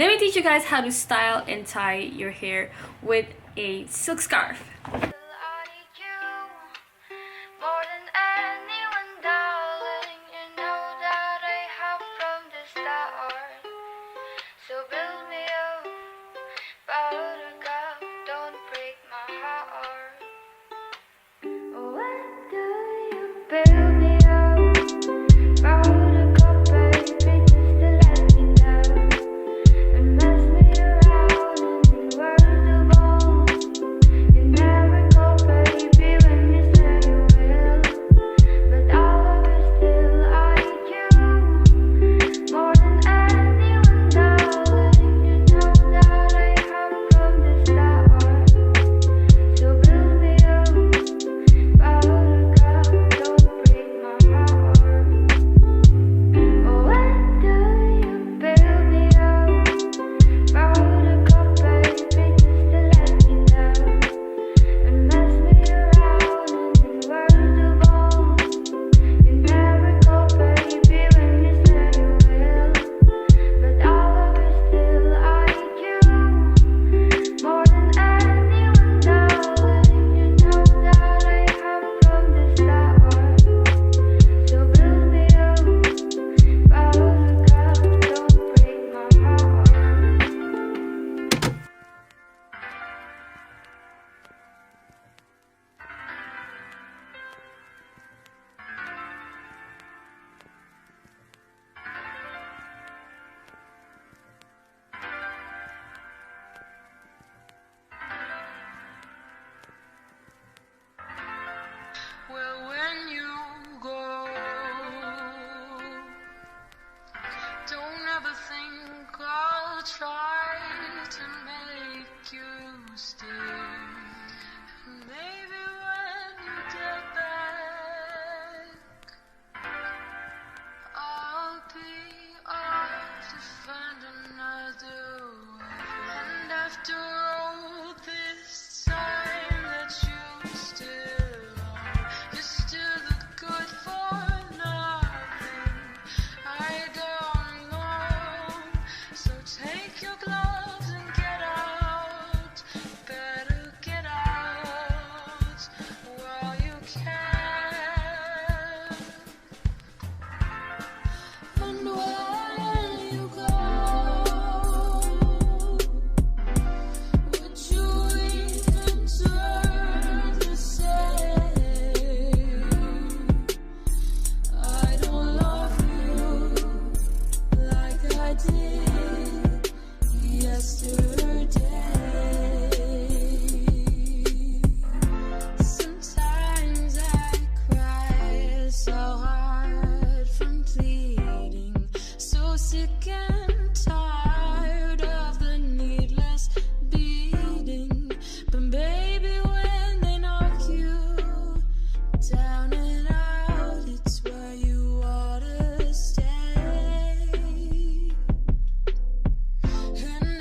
Let me teach you guys how to style and tie your hair with a silk scarf.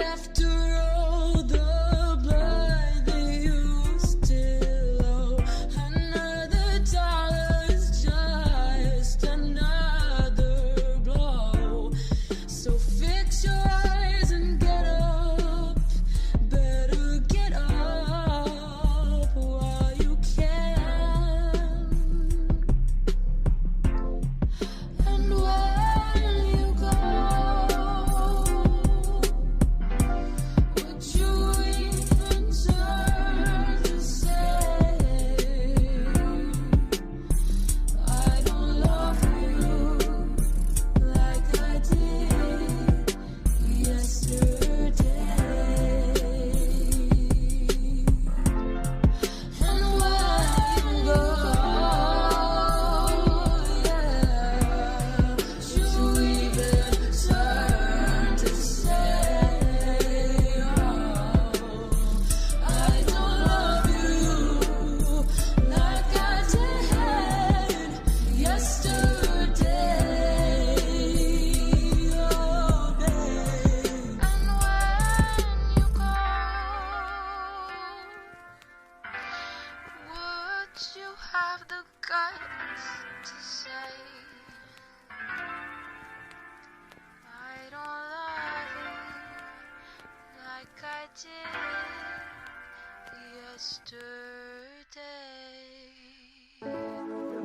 After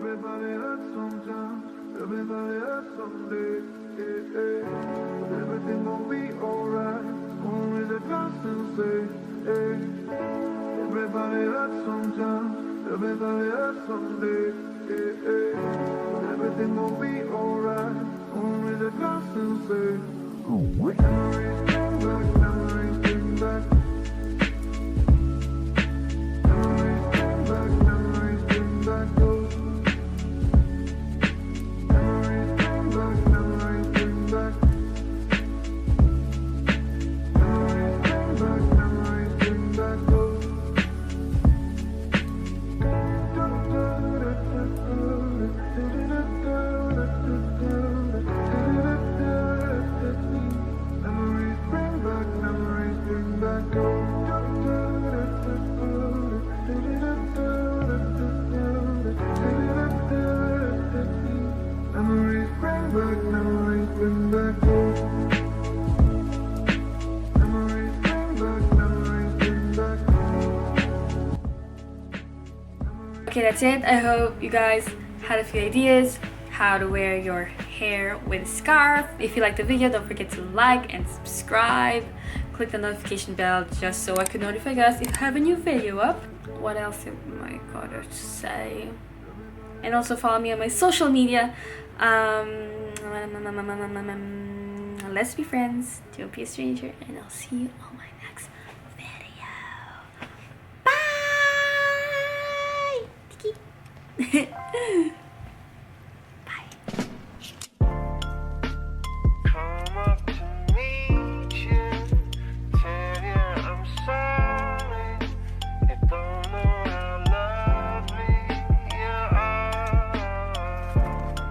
Everybody hurts sometimes, everybody hurts someday. But everything gon' be alright. Gonna raise a glass and say, hey. Everybody hurts sometimes, everybody hurts someday. But everything gon' be alright. Gonna raise a glass and say, memories bring back, memories bring back. Memories bring back, memories bring back those. Memories bring back, memories bring back. Memories bring back, memories bring back those. Memories bring back, memories bring back those. Memories bring back, memories bring back those. Memories bring back, memories bring back. Okay, that's it. I hope you guys had a few ideas how to wear your hair with a scarf. If you liked the video, don't forget to like and subscribe. Click the notification bell just so I can notify you guys if I have a new video up. What else am I gonna say? And also follow me on my social media. Let's be friends. Don't be a stranger. And I'll see you on my next video. Bye!